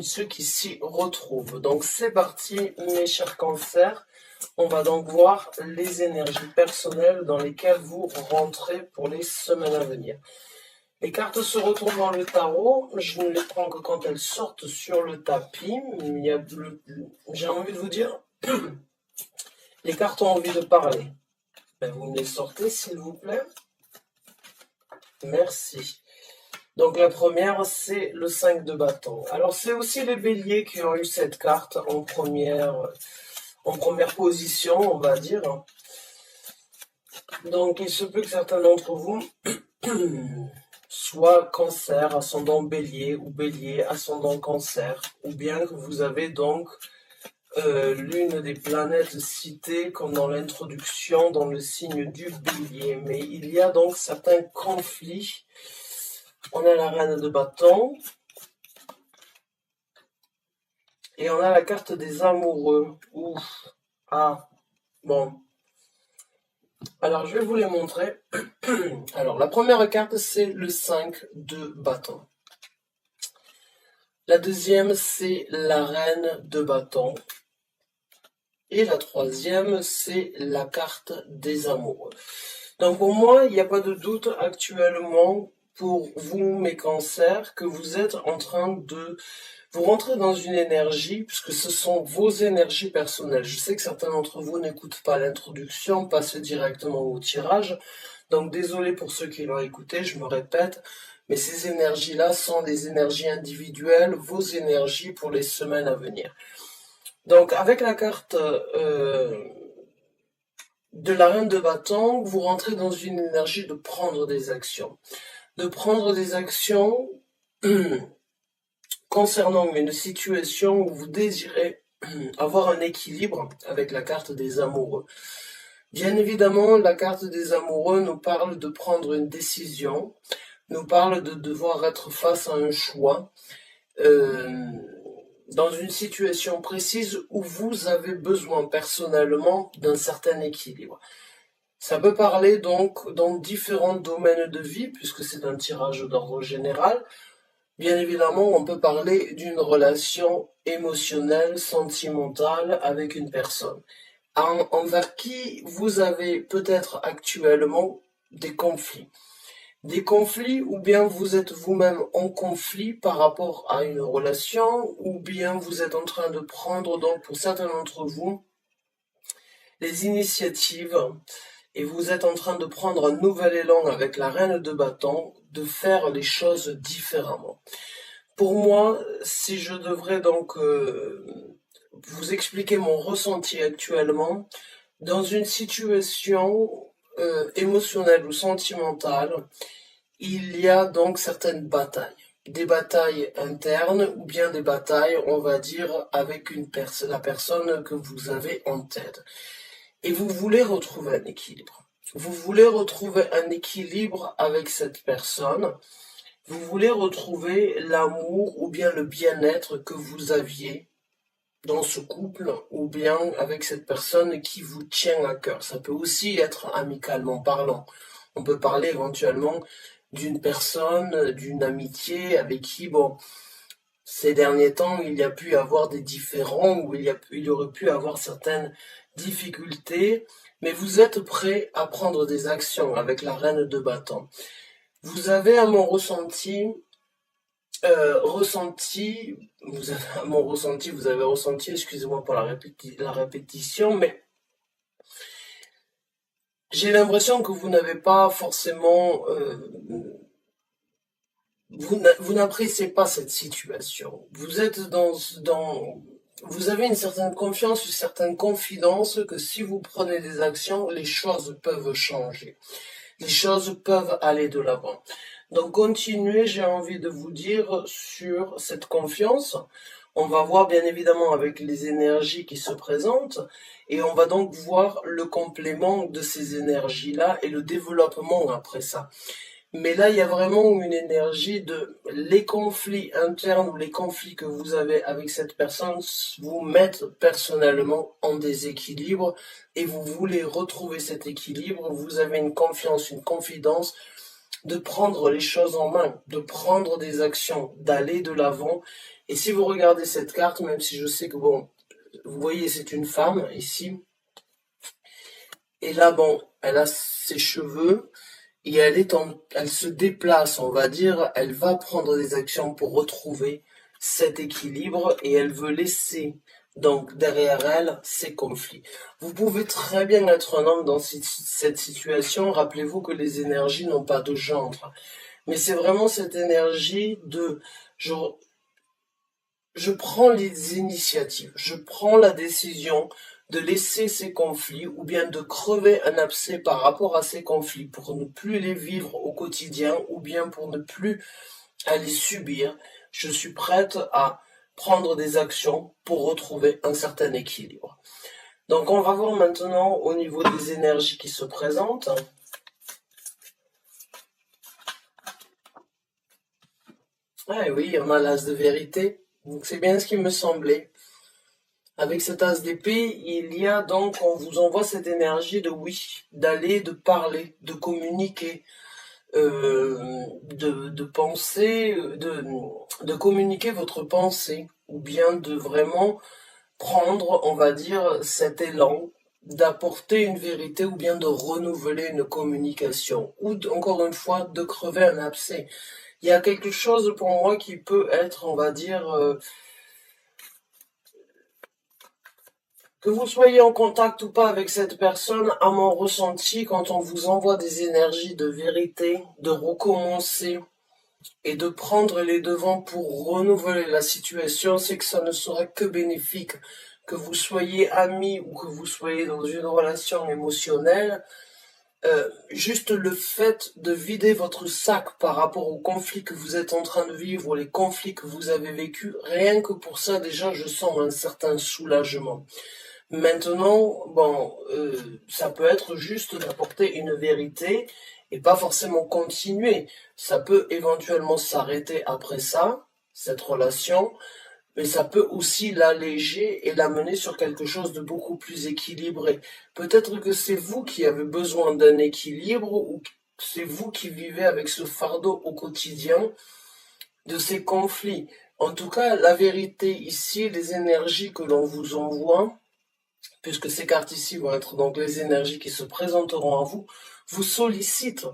ceux qui s'y retrouvent. Donc c'est parti, mes chers cancers. On va donc voir les énergies personnelles dans lesquelles vous rentrez pour les semaines à venir. Les cartes se retrouvent dans le tarot. Je ne les prends que quand elles sortent sur le tapis. J'ai envie de vous dire, les cartes ont envie de parler. Ben, vous me les sortez, s'il vous plaît. Merci. Donc la première, c'est le 5 de bâton. Alors c'est aussi les béliers qui ont eu cette carte en première position, on va dire. Donc il se peut que certains d'entre vous soient cancer, ascendant bélier, ou bélier, ascendant cancer, ou bien que vous avez donc l'une des planètes citées comme dans l'introduction dans le signe du bélier. Mais il y a donc certains conflits. On a la reine de bâton. Et on a la carte des amoureux. Ouf. Ah, bon. Alors, je vais vous les montrer. Alors, la première carte, c'est le 5 de bâton. La deuxième, c'est la reine de bâton. Et la troisième, c'est la carte des amoureux. Donc, pour moi, il n'y a pas de doute actuellement pour vous, mes cancers, que vous êtes en train de vous rentrez dans une énergie, puisque ce sont vos énergies personnelles. Je sais que certains d'entre vous n'écoutent pas l'introduction, passent directement au tirage. Donc désolé pour ceux qui l'ont écouté, je me répète, mais ces énergies-là sont des énergies individuelles, vos énergies pour les semaines à venir. Donc avec la carte de la reine de bâton, vous rentrez dans une énergie de prendre des actions. De prendre des actions concernant une situation où vous désirez avoir un équilibre avec la carte des amoureux. Bien évidemment, la carte des amoureux nous parle de prendre une décision, nous parle de devoir être face à un choix, dans une situation précise où vous avez besoin personnellement d'un certain équilibre. Ça peut parler donc dans différents domaines de vie, puisque c'est un tirage d'ordre général. Bien évidemment, on peut parler d'une relation émotionnelle, sentimentale avec une personne, envers qui vous avez peut-être actuellement des conflits. Des conflits ou bien vous êtes vous-même en conflit par rapport à une relation, ou bien vous êtes en train de prendre, donc pour certains d'entre vous, les initiatives, et vous êtes en train de prendre un nouvel élan avec la reine de bâton, de faire les choses différemment. Pour moi, si je devrais donc vous expliquer mon ressenti actuellement, dans une situation émotionnelle ou sentimentale, il y a donc certaines batailles. Des batailles internes ou bien des batailles, on va dire, avec la personne que vous avez en tête. Et vous voulez retrouver un équilibre. Vous voulez retrouver un équilibre avec cette personne. Vous voulez retrouver l'amour ou bien le bien-être que vous aviez dans ce couple ou bien avec cette personne qui vous tient à cœur. Ça peut aussi être amicalement parlant. On peut parler éventuellement d'une personne, d'une amitié avec qui, bon, ces derniers temps, il y a pu avoir des différends ou il y aurait pu avoir certaines difficultés, mais vous êtes prêt à prendre des actions avec la reine de bâton. Vous avez à mon ressenti, excusez-moi pour la répétition, mais j'ai l'impression que vous n'avez pas forcément, vous n'appréciez pas cette situation. Vous êtes vous avez une certaine confiance, une certaine confidence que si vous prenez des actions, les choses peuvent changer. Les choses peuvent aller de l'avant. Donc continuez, j'ai envie de vous dire, sur cette confiance. On va voir bien évidemment avec les énergies qui se présentent et on va donc voir le complément de ces énergies-là et le développement après ça. Mais là, il y a vraiment une énergie de les conflits internes ou les conflits que vous avez avec cette personne vous mettent personnellement en déséquilibre et vous voulez retrouver cet équilibre. Vous avez une confiance, une confidence de prendre les choses en main, de prendre des actions, d'aller de l'avant. Et si vous regardez cette carte, même si je sais que bon, vous voyez, c'est une femme ici. Et là, bon, elle a ses cheveux et elle se déplace, on va dire. Elle va prendre des actions pour retrouver cet équilibre et elle veut laisser donc derrière elle ces conflits. Vous pouvez très bien être un homme dans cette situation. Rappelez-vous que les énergies n'ont pas de genre. Mais c'est vraiment cette énergie de je prends les initiatives, je prends la décision de laisser ces conflits ou bien de crever un abcès par rapport à ces conflits pour ne plus les vivre au quotidien ou bien pour ne plus à les subir. Je suis prête à prendre des actions pour retrouver un certain équilibre. Donc on va voir maintenant au niveau des énergies qui se présentent. Ah oui, on a l'as de vérité. Donc c'est bien ce qui me semblait. Avec cet as d'épée, il y a donc, on vous envoie cette énergie de oui, d'aller, de parler, de communiquer, de penser, de communiquer votre pensée, ou bien de vraiment prendre, on va dire, cet élan d'apporter une vérité ou bien de renouveler une communication, ou encore une fois, de crever un abcès. Il y a quelque chose pour moi qui peut être, on va dire, que vous soyez en contact ou pas avec cette personne, à mon ressenti, quand on vous envoie des énergies de vérité, de recommencer et de prendre les devants pour renouveler la situation, c'est que ça ne sera que bénéfique. Que vous soyez amis ou que vous soyez dans une relation émotionnelle, juste le fait de vider votre sac par rapport aux conflits que vous êtes en train de vivre, les conflits que vous avez vécus, rien que pour ça, déjà, je sens un certain soulagement. Maintenant, bon, ça peut être juste d'apporter une vérité et pas forcément continuer. Ça peut éventuellement s'arrêter après ça, cette relation, mais ça peut aussi l'alléger et l'amener sur quelque chose de beaucoup plus équilibré. Peut-être que c'est vous qui avez besoin d'un équilibre ou c'est vous qui vivez avec ce fardeau au quotidien de ces conflits. En tout cas, la vérité ici, les énergies que l'on vous envoie, puisque ces cartes ici vont être donc les énergies qui se présenteront à vous, vous sollicitent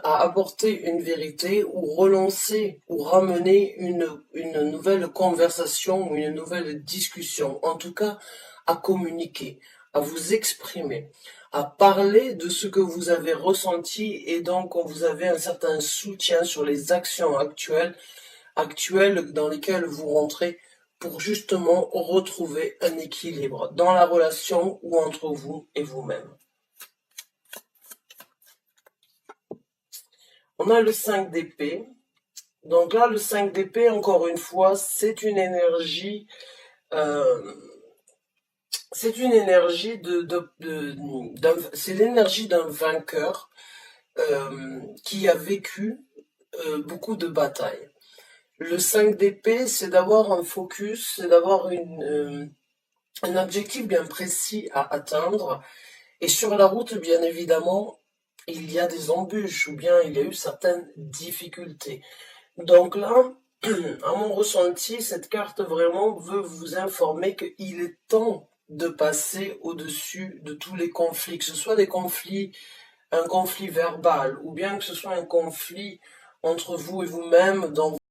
à apporter une vérité ou relancer ou ramener une nouvelle conversation ou une nouvelle discussion, en tout cas à communiquer, à vous exprimer, à parler de ce que vous avez ressenti et donc vous avez un certain soutien sur les actions actuelles dans lesquelles vous rentrez pour justement retrouver un équilibre dans la relation ou entre vous et vous-même. On a le 5 d'épée. Donc là, le 5 d'épée, encore une fois, c'est une énergie c'est l'énergie d'un vainqueur qui a vécu beaucoup de batailles. Le 5 d'épée, c'est d'avoir un focus, c'est d'avoir un objectif bien précis à atteindre. Et sur la route, bien évidemment, il y a des embûches ou bien il y a eu certaines difficultés. Donc là, à mon ressenti, cette carte vraiment veut vous informer qu'il est temps de passer au-dessus de tous les conflits, que ce soit un conflit verbal, ou bien que ce soit un conflit entre vous et vous-même dans